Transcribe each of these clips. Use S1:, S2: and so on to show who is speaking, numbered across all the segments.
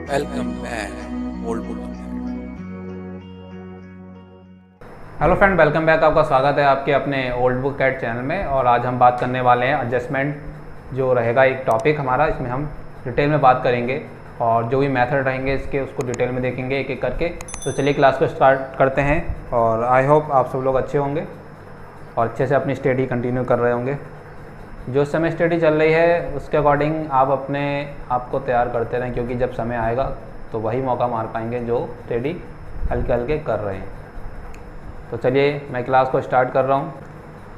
S1: Welcome back, old book.
S2: Hello friend, welcome back. आपका स्वागत है आपके अपने ओल्ड बुक कैट चैनल में। और आज हम बात करने वाले हैं एडजस्टमेंट जो रहेगा एक टॉपिक हमारा। इसमें हम डिटेल में बात करेंगे और जो भी मेथड रहेंगे इसके उसको डिटेल में देखेंगे एक एक करके। तो चलिए क्लास को स्टार्ट करते हैं और आई होप आप सब लोग अच्छे होंगे और अच्छे से अपनी स्टडी कंटिन्यू कर रहे होंगे। जो समय स्टडी चल रही है उसके अकॉर्डिंग आप अपने आप को तैयार करते रहें, क्योंकि जब समय आएगा तो वही मौका मार पाएंगे जो स्टडी हल्के हल्के कर रहे हैं। तो चलिए मैं क्लास को स्टार्ट कर रहा हूँ।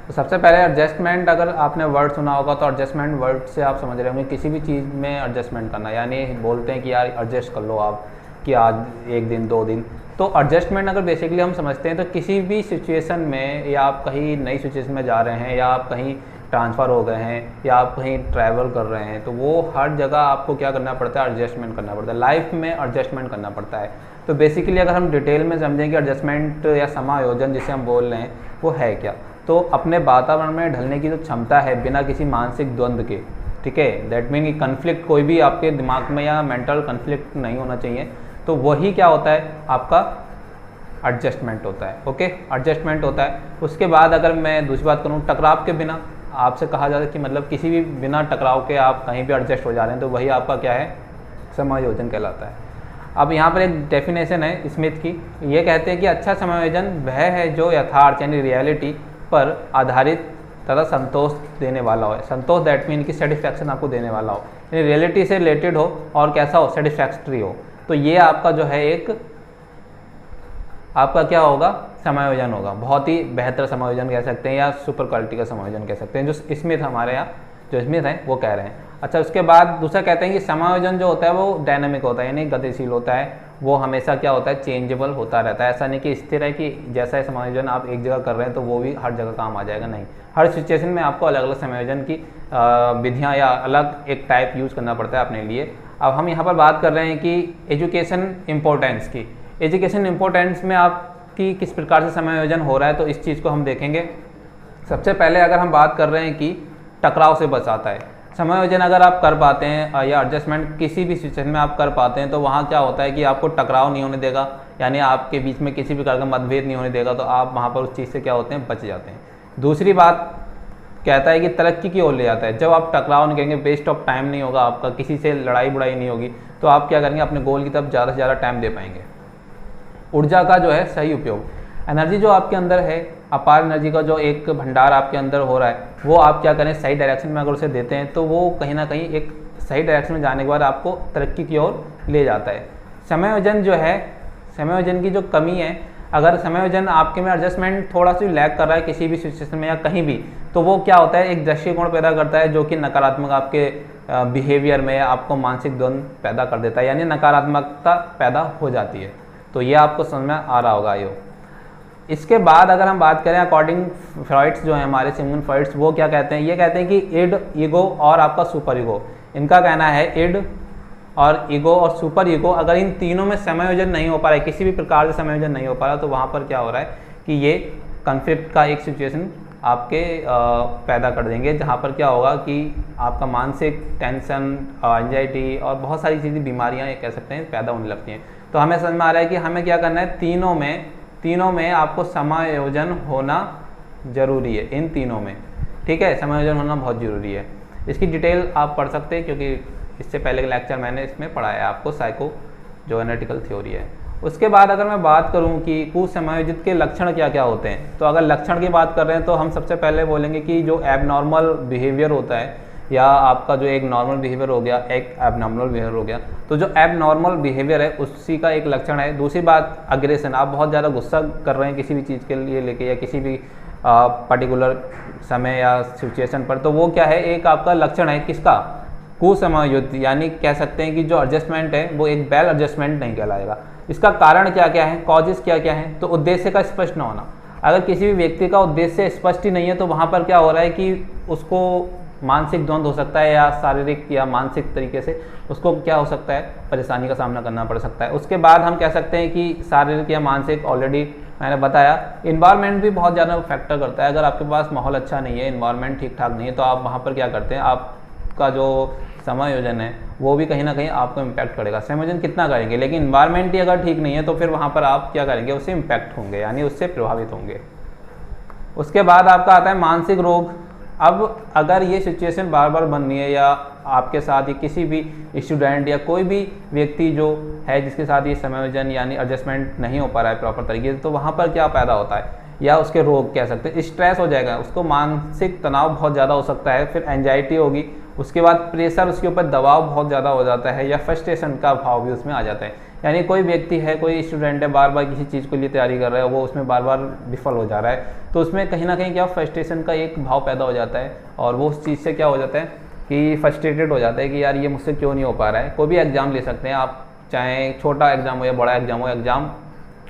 S2: तो सबसे पहले एडजस्टमेंट, अगर आपने वर्ड सुना होगा तो एडजस्टमेंट वर्ड से आप समझ रहे होंगे किसी भी चीज़ में एडजस्टमेंट करना, यानी बोलते हैं कि यार एडजस्ट कर लो आप कि आज एक दिन दो दिन। तो एडजस्टमेंट अगर बेसिकली हम समझते हैं तो किसी भी सिचुएशन में, या आप कहीं नई सिचुएशन में जा रहे हैं, या आप कहीं ट्रांसफ़र हो गए हैं, या आप कहीं ट्रैवल कर रहे हैं, तो वो हर जगह आपको क्या करना पड़ता है, एडजस्टमेंट करना पड़ता है। लाइफ में एडजस्टमेंट करना पड़ता है। तो बेसिकली अगर हम डिटेल में समझें कि एडजस्टमेंट या समायोजन जिसे हम बोल रहे हैं वो है क्या, तो अपने वातावरण में ढलने की जो क्षमता है बिना किसी मानसिक द्वंद्व के, ठीक है, दैट मीन कि कन्फ्लिक्ट कोई भी आपके दिमाग में या मेंटल कन्फ्लिक्ट नहीं होना चाहिए, तो वही क्या होता है, आपका एडजस्टमेंट होता है। ओके, एडजस्टमेंट होता है। उसके बाद अगर मैं दूसरी बात करूँ, टकराव के बिना, आपसे कहा जाता है कि मतलब किसी भी बिना टकराव के आप कहीं भी एडजस्ट हो जा रहे हैं, तो वही आपका क्या है, समायोजन कहलाता है। अब यहाँ पर एक डेफिनेशन है स्मिथ की, ये कहते हैं कि अच्छा समायोजन वह है जो यथार्थ यानी रियलिटी पर आधारित तथा संतोष देने वाला हो। संतोष दैट मीन कि सेटिस्फैक्शन आपको देने वाला हो, यानी रियलिटी से रिलेटेड हो और कैसा हो, सेटिस्फैक्ट्री हो। तो ये आपका जो है एक आपका क्या होगा, समायोजन होगा। बहुत ही बेहतर समायोजन कह सकते हैं या सुपर क्वालिटी का समायोजन कह सकते हैं, जो स्मिथ हमारे यहाँ जो स्मिथ हैं वो कह रहे हैं। अच्छा, उसके बाद दूसरा कहते हैं कि समायोजन जो होता है वो डायनामिक होता है, यानी गतिशील होता है। वो हमेशा क्या होता है, चेंजेबल होता रहता है। ऐसा नहीं कि स्थिर है कि जैसा समायोजन आप एक जगह कर रहे हैं तो वो भी हर जगह काम आ जाएगा, नहीं। हर सिचुएशन में आपको अलग अलग समायोजन की विधियाँ या अलग एक टाइप यूज़ करना पड़ता है अपने लिए। अब हम यहाँ पर बात कर रहे हैं कि एजुकेशन इम्पोर्टेंस की। एजुकेशन इम्पोर्टेंस में आपकी किस प्रकार से समायोजन हो रहा है, तो इस चीज़ को हम देखेंगे। सबसे पहले अगर हम बात कर रहे हैं कि टकराव से बचाता है समायोजन, अगर आप कर पाते हैं या एडजस्टमेंट किसी भी सिचुएशन में आप कर पाते हैं, तो वहाँ क्या होता है कि आपको टकराव नहीं होने देगा, यानी आपके बीच में किसी प्रकार का मतभेद नहीं होने देगा, तो आप वहाँ पर उस चीज़ से क्या होते हैं, बच जाते हैं। दूसरी बात कहता है कि तरक्की की ओर ले जाता है। जब आप टकराव नहीं करेंगे, वेस्ट ऑफ टाइम नहीं होगा आपका, किसी से लड़ाई बुड़ाई नहीं होगी, तो आप क्या करेंगे, अपने गोल की तरफ ज़्यादा से ज़्यादा टाइम दे पाएंगे। ऊर्जा का जो है सही उपयोग, एनर्जी जो आपके अंदर है, अपार एनर्जी का जो एक भंडार आपके अंदर हो रहा है, वो आप क्या करें, सही डायरेक्शन में अगर उसे देते हैं तो वो कहीं ना कहीं एक सही डायरेक्शन में जाने के बाद आपको तरक्की की ओर ले जाता है। समायोजन जो है, समायोजन की जो कमी है, अगर समायोजन आपके में एडजस्टमेंट थोड़ा सा लैग कर रहा है किसी भी सिचुएशन में या कहीं भी, तो वो क्या होता है, एक दृष्टिकोण पैदा करता है जो कि नकारात्मक आपके बिहेवियर में आपको मानसिक द्वंद्व पैदा कर देता है, यानी नकारात्मकता पैदा हो जाती है। तो ये आपको समझ में आ रहा होगा यो। इसके बाद अगर हम बात करें अकॉर्डिंग फ्रॉइड्स जो है हमारे सिगमंड फ्रॉइड्स, वो क्या कहते हैं, ये कहते हैं कि इड, ईगो और आपका सुपर ईगो, इनका कहना है इड और ईगो और सुपर ईगो, अगर इन तीनों में समायोजन नहीं हो पा रहा है, किसी भी प्रकार से समायोजन नहीं हो पा रहा, तो वहाँ पर क्या हो रहा है कि ये कन्फ्लिक्ट का एक सिचुएशन आपके पैदा कर देंगे, जहाँ पर क्या होगा कि आपका मानसिक टेंशन, एंजाइटी और बहुत सारी चीज़ें, बीमारियाँ ये कह सकते हैं, पैदा होने लगती हैं। तो हमें समझ में आ रहा है कि हमें क्या करना है, तीनों में आपको समायोजन होना जरूरी है, इन तीनों में, ठीक है, समायोजन होना बहुत ज़रूरी है। इसकी डिटेल आप पढ़ सकते हैं, क्योंकि इससे पहले का लेक्चर मैंने इसमें पढ़ाया आपको, साइको जो एनालिटिकल थ्योरी है। उसके बाद अगर मैं बात करूं कि कुसमायोजित के लक्षण क्या क्या होते हैं, तो अगर लक्षण की बात कर रहे हैं तो हम सबसे पहले बोलेंगे कि जो एबनॉर्मल बिहेवियर होता है, या आपका जो एक नॉर्मल बिहेवियर हो गया, एक एबनॉर्मल बिहेवियर हो गया, तो जो एबनॉर्मल बिहेवियर है उसी का एक लक्षण है। दूसरी बात अग्रेशन, आप बहुत ज़्यादा गुस्सा कर रहे हैं किसी भी चीज़ के लिए लेके या किसी भी पर्टिकुलर समय या सिचुएशन पर, तो वो क्या है, एक आपका लक्षण है किसका, कुसमायोजित, यानी कह सकते हैं कि जो एडजस्टमेंट है वो एक वेल एडजस्टमेंट नहीं कहलाएगा। इसका कारण क्या क्या है, कॉजेस क्या क्या है, तो उद्देश्य का स्पष्ट न होना। अगर किसी भी व्यक्ति का उद्देश्य स्पष्ट ही नहीं है, तो वहाँ पर क्या हो रहा है कि उसको मानसिक द्वंद्व हो सकता है, या शारीरिक या मानसिक तरीके से उसको क्या हो सकता है, परेशानी का सामना करना पड़ सकता है। उसके बाद हम कह सकते हैं कि शारीरिक या मानसिक, ऑलरेडी मैंने बताया, इन्वायरमेंट भी बहुत ज़्यादा फैक्टर करता है। अगर आपके पास माहौल अच्छा नहीं है, इन्वायरमेंट ठीक ठाक नहीं है, तो आप वहाँ पर क्या करते हैं, आप का जो समायोजन है वो भी कहीं ना कहीं आपको इम्पैक्ट करेगा। समायोजन कितना करेंगे, लेकिन इन्वायरमेंट ही अगर ठीक नहीं है तो फिर वहाँ पर आप क्या करेंगे, उससे इम्पैक्ट होंगे, यानी उससे प्रभावित होंगे। उसके बाद आपका आता है मानसिक रोग। अब अगर ये सिचुएशन बार बार बन रही है, या आपके साथ ही किसी भी स्टूडेंट या कोई भी व्यक्ति जो है जिसके साथ ये समायोजन यानी एडजस्टमेंट नहीं हो पा रहा है प्रॉपर तरीके से, तो वहाँ पर क्या पैदा होता है, या उसके रोग कह सकते हैं, स्ट्रेस हो जाएगा, उसको मानसिक तनाव बहुत ज़्यादा हो सकता है, फिर एंजाइटी होगी, उसके बाद प्रेशर, उसके ऊपर दबाव बहुत ज़्यादा हो जाता है, या फ्रस्ट्रेशन का भाव भी उसमें आ जाता है। यानी कोई व्यक्ति है, कोई स्टूडेंट है, बार बार किसी चीज़ के लिए तैयारी कर रहा है, वो उसमें बार बार विफल हो जा रहा है, तो उसमें कहीं ना कहीं क्या फ्रस्ट्रेशन का एक भाव पैदा हो जाता है, और वो उस चीज़ से क्या हो जाता है कि फ्रस्ट्रेटेड हो जाता है कि यार ये मुझसे क्यों नहीं हो पा रहा है। कोई भी एग्ज़ाम ले सकते हैं आप, चाहे छोटा एग्ज़ाम हो या बड़ा एग्ज़ाम हो, एग्ज़ाम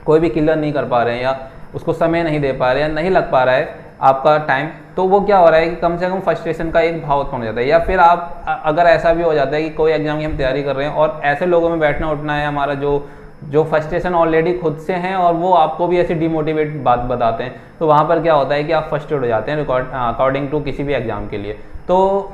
S2: कोई भी क्लियर नहीं कर पा रहे हैं, या उसको समय नहीं दे पा रहे हैं, नहीं लग पा रहा है आपका टाइम, तो वो क्या हो रहा है कि कम से कम फ्रस्ट्रेशन का एक भाव उत्पन्न हो जाता है। या फिर आप अगर ऐसा भी हो जाता है कि कोई एग्जाम की हम तैयारी कर रहे हैं और ऐसे लोगों में बैठना उठना है हमारा जो फ्रस्ट्रेशन ऑलरेडी खुद से हैं, और वो आपको भी ऐसी डिमोटिवेट बात बताते हैं, तो वहाँ पर क्या होता है कि आप फ्रस्ट्रेट हो जाते हैं अकॉर्डिंग टू किसी भी एग्जाम के लिए। तो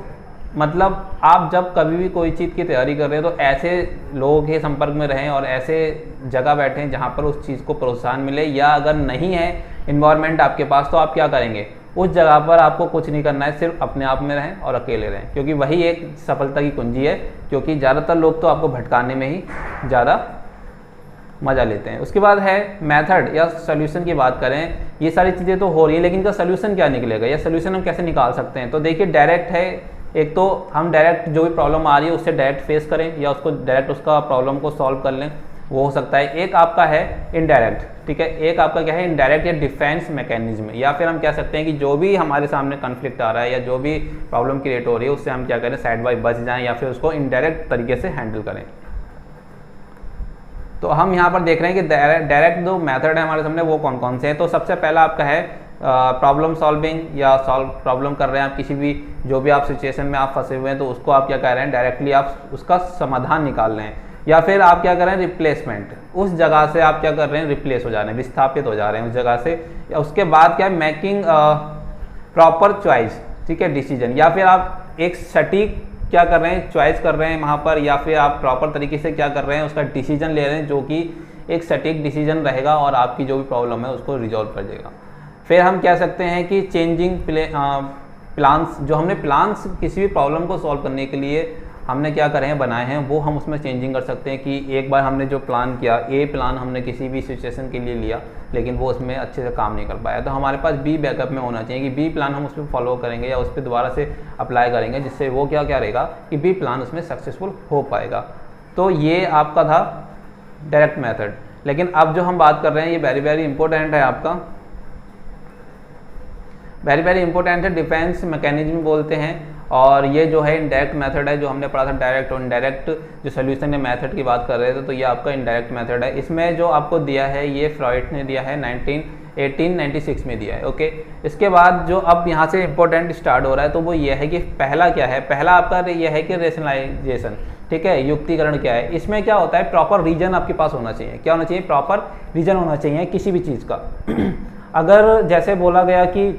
S2: मतलब आप जब कभी भी कोई चीज़ की तैयारी कर रहे हैं तो ऐसे लोगों के संपर्क में रहें और ऐसे जगह बैठें जहाँ पर उस चीज़ को प्रोत्साहन मिले, या अगर नहीं है इन्वायरमेंट आपके पास तो आप क्या करेंगे, उस जगह पर आपको कुछ नहीं करना है, सिर्फ अपने आप में रहें और अकेले रहें, क्योंकि वही एक सफलता की कुंजी है। क्योंकि ज़्यादातर लोग तो आपको भटकाने में ही ज़्यादा मज़ा लेते हैं। उसके बाद है मेथड या सोल्यूशन की बात करें, ये सारी चीज़ें तो हो रही हैं, लेकिन इनका सोल्यूशन क्या निकलेगा, या सोल्यूशन हम कैसे निकाल सकते हैं। तो देखिए डायरेक्ट है, एक तो हम डायरेक्ट जो भी प्रॉब्लम आ रही है उससे डायरेक्ट फेस करें, या उसको डायरेक्ट उसका प्रॉब्लम को सॉल्व कर लें, वो हो सकता है। एक आपका है इनडायरेक्ट, ठीक है, एक आपका क्या है इनडायरेक्ट या डिफेंस मैकेनिज्म, या फिर हम कह सकते हैं कि जो भी हमारे सामने कॉन्फ्लिक्ट आ रहा है या जो भी प्रॉब्लम क्रिएट हो रही है उससे हम क्या करें, साइड बाय बच जाएं, या फिर उसको इनडायरेक्ट तरीके से हैंडल करें। तो हम यहाँ पर देख रहे हैं कि डायरेक्ट जो मेथड है हमारे सामने वो कौन कौन से हैं। तो सबसे पहला आपका है प्रॉब्लम सॉल्विंग, या सॉल्व प्रॉब्लम कर रहे हैं आप, किसी भी जो भी आप सिचुएशन में आप फंसे हुए हैं तो उसको आप क्या कह रहे हैं, डायरेक्टली आप उसका समाधान निकाल रहे हैं। या फिर आप क्या कर रहे हैं, रिप्लेसमेंट, उस जगह से आप क्या कर रहे हैं, रिप्लेस हो जा रहे हैं, विस्थापित हो जा रहे हैं उस जगह से। या उसके बाद क्या है, मेकिंग प्रॉपर चॉइस, ठीक है, डिसीजन, या फिर आप एक सटीक क्या कर रहे हैं, चॉइस कर रहे हैं वहाँ पर, या फिर आप प्रॉपर तरीके से क्या कर रहे हैं, उसका डिसीजन ले रहे हैं जो कि एक सटीक डिसीजन रहेगा और आपकी जो भी प्रॉब्लम है उसको रिजॉल्व कर देगा। फिर हम कह सकते हैं कि चेंजिंग प्लान्स, जो हमने प्लान्स किसी भी प्रॉब्लम को सॉल्व करने के लिए हमने क्या करे हैं, बनाए हैं, वो हम उसमें चेंजिंग कर सकते हैं। कि एक बार हमने जो प्लान किया, ए प्लान हमने किसी भी सिचुएशन के लिए लिया, लेकिन वो उसमें अच्छे से काम नहीं कर पाया, तो हमारे पास बी बैकअप में होना चाहिए कि बी प्लान हम उस पर फॉलो करेंगे या उस पर दोबारा से अप्लाई करेंगे, जिससे वो क्या रहेगा कि बी प्लान उसमें सक्सेसफुल हो पाएगा। तो ये आपका था डायरेक्ट मेथड। लेकिन अब जो हम बात कर रहे हैं ये वेरी वेरी इंपॉर्टेंट है, आपका वेरी वेरी इंपॉर्टेंट है, डिफेंस मैकेनिज्म बोलते हैं। और ये जो है इनडायरेक्ट मेथड है, जो हमने पढ़ा था डायरेक्ट और इनडायरेक्ट जो सोल्यूशन के मेथड की बात कर रहे थे, तो ये आपका इनडायरेक्ट मेथड है। इसमें जो आपको दिया है ये फ्रॉइड ने दिया है 1896 में दिया है, ओके। इसके बाद जो अब यहाँ से इंपॉर्टेंट स्टार्ट हो रहा है तो वो ये है कि पहला क्या है, पहला आपका ये है कि रेशनलाइजेशन, ठीक है, युक्तिकरण क्या है। इसमें क्या होता है, प्रॉपर रीजन आपके पास होना चाहिए। क्या होना चाहिए, प्रॉपर रीजन होना चाहिए किसी भी चीज़ का। अगर जैसे बोला गया कि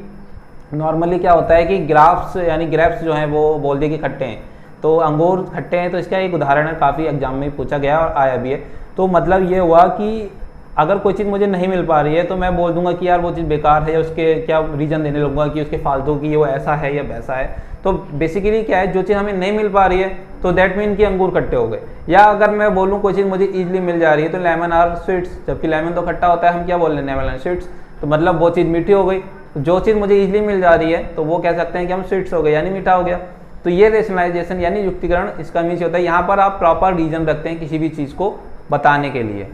S2: नॉर्मली क्या होता है कि ग्राफ्स यानी ग्रेप्स जो हैं वो बोल दिए कि खट्टे हैं, तो अंगूर खट्टे हैं, तो इसका एक उदाहरण है, काफ़ी एग्जाम में पूछा गया और आया भी है। तो मतलब ये हुआ कि अगर कोई चीज़ मुझे नहीं मिल पा रही है तो मैं बोल दूंगा कि यार वो चीज़ बेकार है, या उसके क्या रीज़न देने लगूंगा कि उसके फालतू की वो ऐसा है या वैसा है। तो बेसिकली क्या है, जो चीज़ हमें नहीं मिल पा रही है तो दैट मीन कि अंगूर खट्टे हो गए। या अगर मैं बोलूँ कोई चीज़ मुझे ईजिली मिल जा रही है तो लेमन आर स्वीट्स, जबकि लेमन तो खट्टा होता है, हम क्या बोल रहे हैं, लेमन आर स्वीट्स, तो मतलब वो चीज़ मीठी हो गई। जो चीज़ मुझे इजीली मिल जा रही है तो वो कह सकते हैं कि हम स्वीट्स हो गए, यानी मीठा हो गया। तो ये रेशनलाइजेशन यानी युक्तिकरण, इसका मीन्स होता है यहाँ पर आप प्रॉपर रीजन रखते हैं किसी भी चीज़ को बताने के लिए।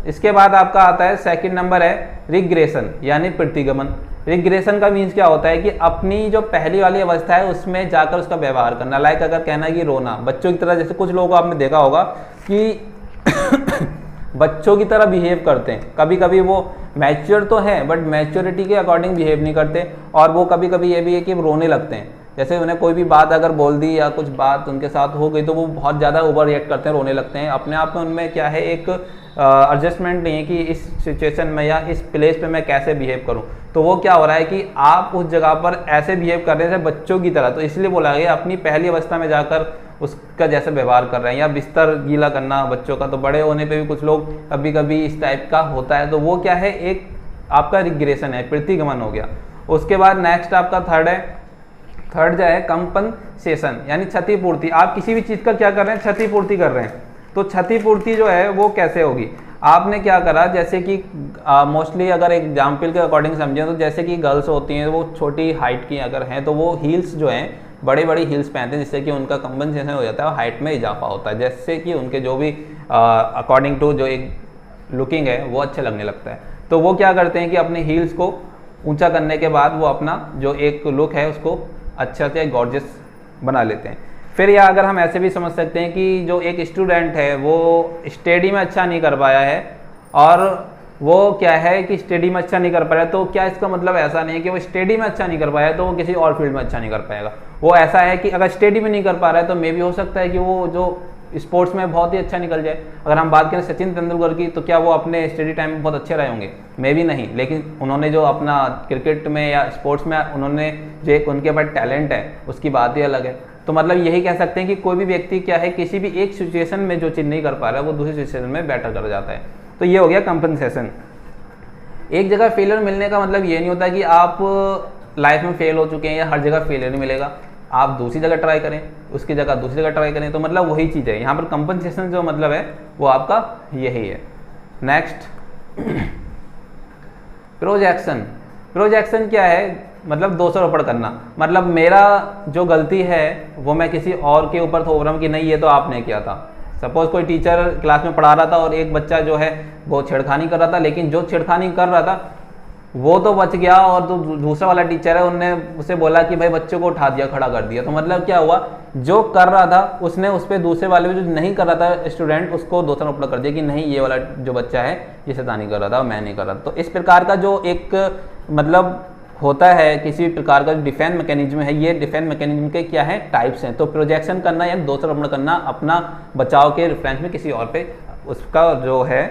S2: इसके बाद आपका आता है सेकंड नंबर है रिग्रेशन यानी प्रतिगमन। रिग्रेशन का मीन्स क्या होता है कि अपनी जो पहली वाली अवस्था है उसमें जाकर उसका व्यवहार करना। लाइक अगर कहना है कि रोना, बच्चों की तरह, जैसे कुछ लोगों को आपने देखा होगा कि बच्चों की तरह बिहेव करते हैं, कभी कभी वो मैच्योर तो हैं बट मैच्योरिटी के अकॉर्डिंग बिहेव नहीं करते, और वो कभी कभी ये भी है कि वो रोने लगते हैं। जैसे उन्हें कोई भी बात अगर बोल दी या कुछ बात उनके साथ हो गई तो वो बहुत ज़्यादा ओवर रिएक्ट करते हैं, रोने लगते हैं। अपने आप में उनमें क्या है, एक एडजस्टमेंट नहीं है कि इस सिचुएशन में या इस प्लेस पे मैं कैसे बिहेव करूं। तो वो क्या हो रहा है कि आप उस जगह पर ऐसे बिहेव कर रहे हैं बच्चों की तरह, तो इसलिए बोला गया अपनी पहली अवस्था में जाकर उसका जैसे व्यवहार कर रहे हैं, या बिस्तर गीला करना बच्चों का, तो बड़े होने पे भी कुछ लोग कभी कभी इस टाइप का होता है, तो वो क्या है, एक आपका रिग्रेशन है, प्रतिगमन हो गया। उसके बाद नेक्स्ट आपका थर्ड जो है कंपनसेशन, यानी क्षतिपूर्ति। आप किसी भी चीज़ का क्या कर रहे हैं, क्षतिपूर्ति कर रहे हैं। तो क्षतिपूर्ति जो है वो कैसे होगी, आपने क्या करा, जैसे कि मोस्टली अगर एग्जाम्पल के अकॉर्डिंग समझें तो जैसे कि गर्ल्स होती हैं वो छोटी हाइट की अगर हैं तो वो हील्स जो हैं बड़ी बड़ी हील्स पहनते हैं, जिससे कि उनका कंपनसेशन हो जाता है और हाइट में इजाफा होता है, जैसे कि उनके जो भी अकॉर्डिंग टू जो एक लुकिंग है वो अच्छे लगने लगता है। तो वो क्या करते हैं कि अपने हील्स को ऊंचा करने के बाद वो अपना जो एक लुक है उसको अच्छा से गॉर्जियस बना लेते हैं। फिर या अगर हम ऐसे भी समझ सकते हैं कि जो एक स्टूडेंट है वो स्टडी में अच्छा नहीं कर पाया है, और वो क्या है कि स्टडी में अच्छा नहीं कर पाया, तो क्या इसका मतलब ऐसा नहीं है कि वो स्टडी में अच्छा नहीं कर पाया तो वो किसी और फील्ड में अच्छा नहीं कर पाएगा। वो ऐसा है कि अगर स्टडी में नहीं कर पा रहा है तो मे भी हो सकता है कि वो जो स्पोर्ट्स में बहुत ही अच्छा निकल जाए। अगर हम बात करें सचिन तेंदुलकर की, तो क्या वो अपने स्टडी टाइम में बहुत अच्छे रहे होंगे, मे भी नहीं, लेकिन उन्होंने जो अपना क्रिकेट में या स्पोर्ट्स में उन्होंने जो एक उनके पास टैलेंट है उसकी बात ही अलग है। तो मतलब यही कह सकते हैं कि कोई भी व्यक्ति क्या है, किसी भी एक सिचुएशन में जो चीज़ नहीं कर पा रहा है वो दूसरी सिचुएशन में बेटर कर जाता है। तो ये हो गया कंपनसेशन। एक जगह फेलियर मिलने का मतलब ये नहीं होता कि आप लाइफ में फेल हो चुके हैं या हर जगह फेलियर नहीं मिलेगा, आप दूसरी जगह ट्राई करें, उसकी जगह दूसरी जगह ट्राई करें, तो मतलब वही चीज़ है यहाँ पर। कंपनसेशन जो मतलब है वो आपका यही है। नेक्स्ट प्रोजेक्शन क्या है, मतलब दोषारोपण करना, मतलब मेरा जो गलती है वो मैं किसी और के ऊपर थोप रहा हूँ कि नहीं ये तो आपने किया था। सपोज कोई टीचर क्लास में पढ़ा रहा था और एक बच्चा जो है वो छेड़खानी कर रहा था, लेकिन जो छेड़खानी कर रहा था वो तो बच गया, और जो दूसरा वाला टीचर है उनने उसे बोला कि भाई बच्चे को उठा दिया, खड़ा कर दिया। तो मतलब क्या हुआ, जो कर रहा था उसने उस पर दूसरे वाले जो नहीं कर रहा था स्टूडेंट उसको दोषारोपण कर दिया कि नहीं ये वाला जो बच्चा है ये शैतानी कर रहा था, मैं नहीं कर रहा। तो इस प्रकार का जो एक मतलब होता है किसी भी प्रकार का डिफेंस मैकेनिज्म है, ये डिफेंस मैकेनिज्म के क्या है, टाइप्स हैं। तो प्रोजेक्शन करना या दोषारोपण करना अपना बचाव के रेफरेंस में किसी और पे उसका जो है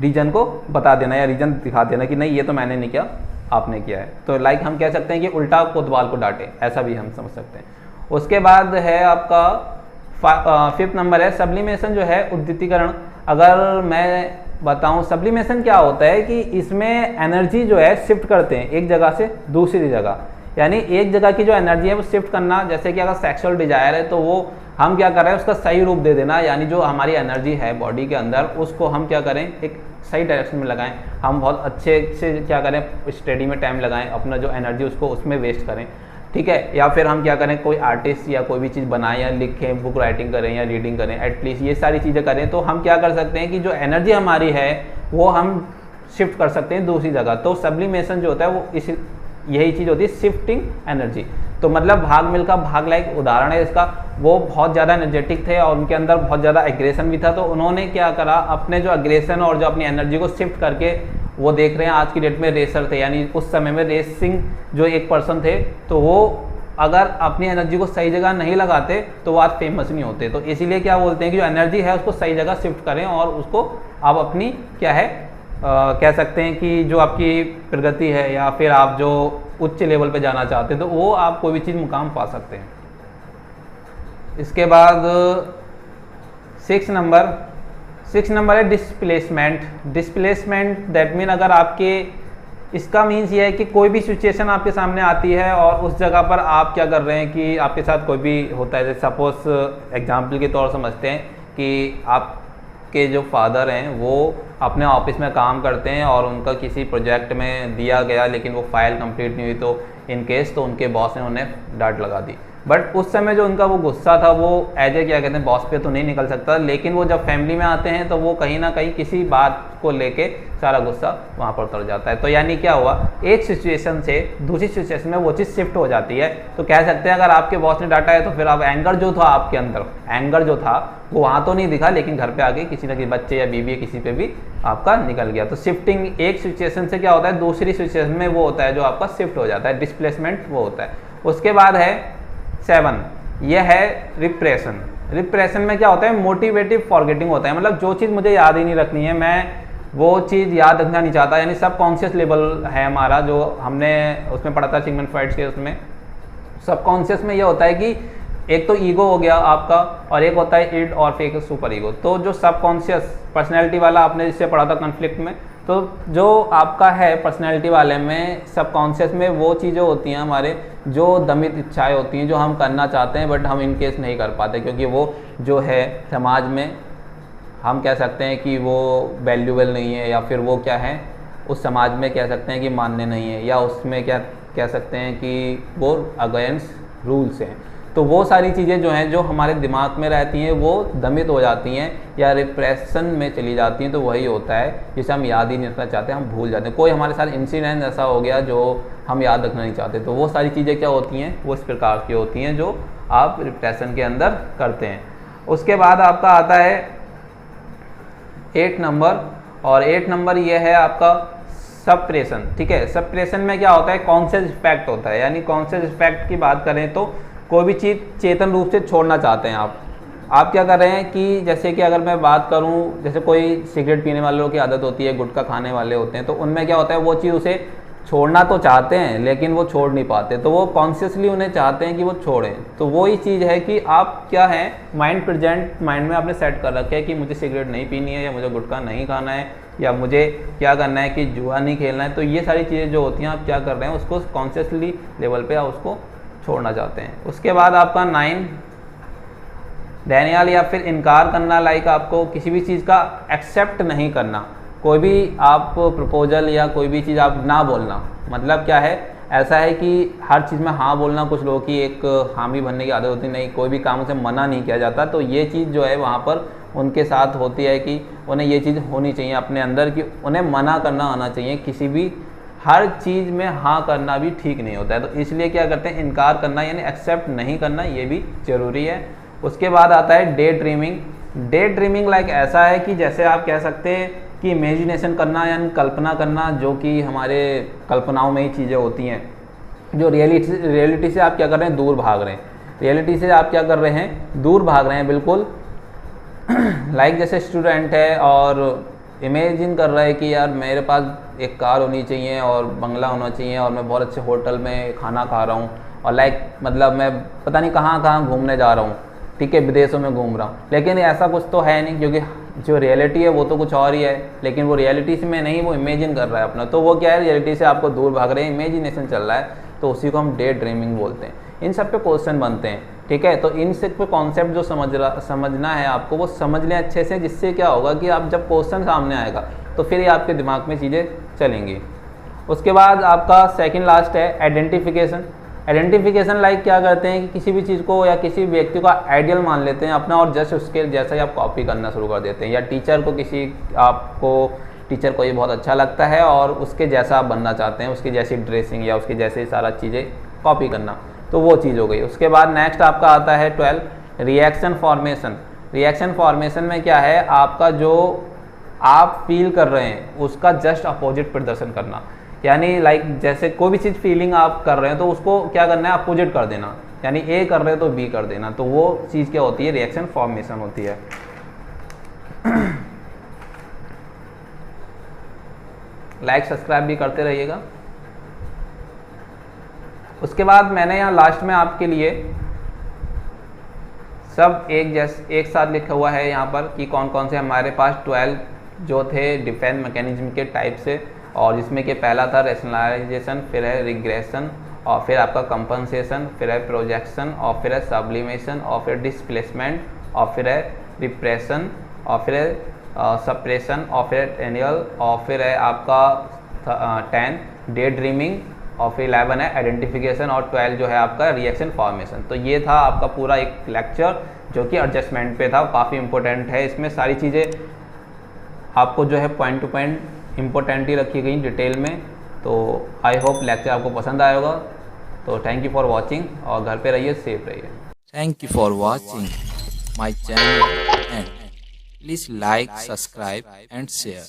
S2: रीजन को बता देना या रीजन दिखा देना कि नहीं ये तो मैंने नहीं किया, आपने किया है। तो लाइक हम कह सकते हैं कि उल्टा कोतवाल को डांटे, ऐसा भी हम समझ सकते हैं। उसके बाद है आपका 5th नंबर है सब्लिमेशन, जो है उद्दीतीकरण। अगर मैं बताऊं सब्लिमेशन क्या होता है कि इसमें एनर्जी जो है शिफ्ट करते हैं एक जगह से दूसरी जगह, यानी एक जगह की जो एनर्जी है वो शिफ्ट करना। जैसे कि अगर सेक्सुअल डिजायर है तो वो हम क्या कर रहे हैं उसका सही रूप दे देना, यानी जो हमारी एनर्जी है बॉडी के अंदर उसको हम क्या करें एक सही डायरेक्शन में लगाएं, हम बहुत अच्छे से क्या करें स्टडी में टाइम लगाएं, अपना जो एनर्जी उसको उसमें वेस्ट करें, ठीक है। या फिर हम क्या करें कोई आर्टिस्ट या कोई भी चीज़ बनाएं या लिखें, बुक राइटिंग करें या रीडिंग करें, एटलीस्ट ये सारी चीज़ें करें। तो हम क्या कर सकते हैं कि जो एनर्जी हमारी है वो हम शिफ्ट कर सकते हैं दूसरी जगह। तो सब्लिमेशन जो होता है वो इस यही चीज़ होती है, शिफ्टिंग एनर्जी। तो मतलब भाग मिल्खा भाग लाइक उदाहरण है इसका, वो बहुत ज़्यादा एनर्जेटिक थे और उनके अंदर बहुत ज़्यादा एग्रेशन भी था। तो उन्होंने क्या करा, अपने जो एग्रेशन और जो अपनी एनर्जी को शिफ्ट करके, वो देख रहे हैं आज की डेट में रेसर थे, यानी उस समय में रेसिंग जो एक पर्सन थे, तो वो अगर अपनी एनर्जी को सही जगह नहीं लगाते तो वो आज फेमस नहीं होते। तो इसीलिए क्या बोलते हैं कि जो एनर्जी है उसको सही जगह शिफ्ट करें और उसको आप अपनी क्या है कह सकते हैं कि जो आपकी प्रगति है या फिर आप जो उच्च लेवल पे जाना चाहते हैं तो वो आप कोई भी चीज़ मुकाम पा सकते हैं। इसके बाद 6 नंबर है डिस्प्लेसमेंट दैट मीन अगर आपके, इसका मीन्स ये है कि कोई भी सिचुएशन आपके सामने आती है और उस जगह पर आप क्या कर रहे हैं कि आपके साथ कोई भी होता है, जैसे सपोज एग्जाम्पल के तौर समझते हैं कि आपके जो फादर हैं वो अपने ऑफिस में काम करते हैं और उनका किसी प्रोजेक्ट में दिया गया लेकिन वो फाइल कंप्लीट नहीं हुई, तो इन केस तो उनके बॉस ने उन्हें डांट लगा दी। बट उस समय जो उनका वो गुस्सा था वो एज ए क्या कहते हैं बॉस पे तो नहीं निकल सकता, लेकिन वो जब फैमिली में आते हैं तो वो कहीं ना कहीं किसी बात को लेके सारा गुस्सा वहाँ पर उतर जाता है। तो यानी क्या हुआ, एक सिचुएशन से दूसरी सिचुएशन में वो चीज़ शिफ्ट हो जाती है। तो कह सकते हैं अगर आपके बॉस ने डांटा है तो फिर आप एंगर जो था आपके अंदर, एंगर जो था वो वहाँ तो नहीं दिखा लेकिन घर पे आके किसी न किसी बच्चे या बीवी किसी पे भी आपका निकल गया। तो शिफ्टिंग एक सिचुएशन से क्या होता है दूसरी सिचुएशन में वो होता है जो आपका शिफ्ट हो जाता है, डिस्प्लेसमेंट वो होता है। उसके बाद है 7, यह है रिप्रेशन। रिप्रेशन में क्या होता है, मोटिवेटिव फॉरगेटिंग होता है, मतलब जो चीज़ मुझे याद ही नहीं रखनी है, मैं वो चीज़ याद रखना नहीं चाहता, यानी सब कॉन्शियस लेवल है हमारा, जो हमने उसमें पढ़ा था सिगमंड फ्रॉइड के उसमें। सब कॉन्शियस में ये होता है कि एक तो ईगो हो गया आपका, और एक होता है इड और फिर एक सुपर ईगो। तो जो सब कॉन्शियस पर्सनैलिटी वाला आपने जिससे पढ़ा था कॉन्फ्लिक्ट में, तो जो आपका है पर्सनैलिटी वाले में सब कॉन्शियस में वो चीज़ें होती हैं हमारे, जो दमित इच्छाएं होती हैं, जो हम करना चाहते हैं बट हम इन केस नहीं कर पाते, क्योंकि वो जो है समाज में हम कह सकते हैं कि वो वैल्यूबल नहीं है, या फिर वो क्या है उस समाज में कह सकते हैं कि मान्य नहीं है, या उसमें क्या कह सकते हैं कि वो अगेंस्ट रूल्स हैं। तो वो सारी चीज़ें जो हैं जो हमारे दिमाग में रहती हैं वो दमित हो जाती हैं या रिप्रेशन में चली जाती हैं। तो वही होता है जिसे हम याद ही नहीं रखना चाहते, हम भूल जाते हैं। कोई हमारे साथ इंसिडेंट ऐसा हो गया जो हम याद रखना नहीं चाहते, तो वो सारी चीज़ें क्या होती हैं, वो इस प्रकार की होती हैं जो आप रिप्रेशन के अंदर करते हैं। उसके बाद आपका आता है 8 नंबर, और 8 नंबर ये है आपका सप्रेशन। ठीक है, सप्रेशन में क्या होता है, कॉन्शियस इफेक्ट होता है, यानी कॉन्शियस इफेक्ट की बात करें तो कोई भी चीज़ चेतन रूप से छोड़ना चाहते हैं आप क्या कर रहे हैं कि जैसे कि अगर मैं बात करूं, जैसे कोई सिगरेट पीने वालों की आदत होती है, गुटखा खाने वाले होते हैं, तो उनमें क्या होता है वो चीज़ उसे छोड़ना तो चाहते हैं लेकिन वो छोड़ नहीं पाते, तो वो कॉन्शियसली उन्हें चाहते हैं कि वो छोड़ें। तो वही चीज़ है कि आप क्या है, माइंड प्रेजेंट माइंड में आपने सेट कर रखा है कि मुझे सिगरेट नहीं पीनी है, या मुझे गुटखा नहीं खाना है, या मुझे क्या करना है कि जुआ नहीं खेलना है। तो ये सारी चीज़ें जो होती हैं आप क्या कर रहे हैं, उसको कॉन्शियसली लेवल पे आप उसको छोड़ना चाहते हैं। उसके बाद आपका 9 डेनियल, या फिर इनकार करना, लाइक आपको किसी भी चीज़ का एक्सेप्ट नहीं करना, कोई भी आप प्रपोजल या कोई भी चीज़ आप ना बोलना। मतलब क्या है, ऐसा है कि हर चीज़ में हाँ बोलना, कुछ लोगों की एक हामी बनने की आदत होती नहीं, कोई भी काम से मना नहीं किया जाता। तो ये चीज़ जो है वहाँ पर उनके साथ होती है कि उन्हें ये चीज़ होनी चाहिए अपने अंदर कि उन्हें मना करना आना चाहिए, किसी भी हर चीज़ में हाँ करना भी ठीक नहीं होता है। तो इसलिए क्या करते हैं, इनकार करना यानी एक्सेप्ट नहीं करना, ये भी ज़रूरी है। उसके बाद आता है day dreaming. Day dreaming like ऐसा है कि जैसे आप कह सकते हैं कि इमेजिनेशन करना यानी कल्पना करना, जो कि हमारे कल्पनाओं में ही चीज़ें होती हैं, जो रियलिटी से आप क्या कर रहे हैं, दूर भाग रहे हैं। रियलिटी से आप क्या कर रहे हैं, दूर भाग रहे हैं बिल्कुल। लाइक जैसे स्टूडेंट है और इमेजिन कर रहा है कि यार मेरे पास एक कार होनी चाहिए और बंगला होना चाहिए और मैं बहुत अच्छे होटल में खाना खा रहा हूँ, और लाइक मतलब मैं पता नहीं कहाँ कहाँ घूमने जा रहा हूँ, ठीक है, विदेशों में घूम रहा हूँ, लेकिन ऐसा कुछ तो है नहीं, क्योंकि जो रियलिटी है वो तो कुछ और ही है। लेकिन वो रियलिटी से में नहीं, वो इमेजिन कर रहा है अपना, तो वो क्या है, रियलिटी से आपको दूर भाग रहे हैं, इमेजिनेशन चल रहा है, तो उसी को हम डे ड्रीमिंग बोलते हैं। इन सब पे क्वेश्चन बनते हैं, ठीक है। तो इन सब पे कॉन्सेप्ट जो समझना है आपको, वो समझ लें अच्छे से, जिससे क्या होगा कि आप जब क्वेश्चन सामने आएगा तो फिर ये आपके दिमाग में चीज़ें चलेंगी। उसके बाद आपका सेकंड लास्ट है आइडेंटिफिकेशन। आइडेंटिफिकेशन लाइक क्या करते हैं कि किसी भी चीज़ को या किसी व्यक्ति को आइडियल मान लेते हैं अपना, और जस्ट उसके जैसा ही आप कॉपी करना शुरू कर देते हैं। या टीचर को टीचर को ये बहुत अच्छा लगता है और उसके जैसा आप बनना चाहते हैं, उसकी जैसी ड्रेसिंग या उसकी जैसे सारा चीज़ें कॉपी करना, तो वो चीज़ हो गई। उसके बाद नेक्स्ट आपका आता है 12 रिएक्शन फॉर्मेशन। रिएक्शन फॉर्मेशन में क्या है, आपका जो आप फील कर रहे हैं उसका जस्ट अपोजिट प्रदर्शन करना। यानी लाइक जैसे कोई भी चीज़ फीलिंग आप कर रहे हैं तो उसको क्या करना है, अपोजिट कर देना, यानी ए कर रहे हो तो बी कर देना, तो वो चीज़ क्या होती है, रिएक्शन फॉर्मेशन होती है। लाइक सब्सक्राइब भी करते रहिएगा। उसके बाद मैंने यहाँ लास्ट में आपके लिए सब एक साथ लिखा हुआ है यहाँ पर कि कौन कौन से हमारे पास 12 जो थे डिफेंस मैकेनिज्म के टाइप से, और जिसमें कि पहला था रैशनलाइजेशन, फिर है रिग्रेशन, और फिर आपका कंपनसेशन, फिर है प्रोजेक्शन, और फिर है सब्लिमेशन, और फिर डिस्प्लेसमेंट, और फिर है रिप्रेशन, और फिर है सप्रेशन, और फिर है टेनियल, और फिर है आपका 10 डे ड्रीमिंग, और फिर 11 है आइडेंटिफिकेशन, और 12 जो है आपका रिएक्शन फॉर्मेशन। तो ये था आपका पूरा एक लेक्चर जो कि एडजस्टमेंट पे था, काफ़ी इंपॉर्टेंट है। इसमें सारी चीज़ें आपको जो है पॉइंट टू पॉइंट इम्पोर्टेंट ही रखी गई डिटेल में। तो आई होप लेक्चर आपको पसंद आया होगा। तो थैंक यू फॉर वॉचिंग, और घर पे रहिए, सेफ रहिए।
S1: Thank you for watching my channel and please like, subscribe and share.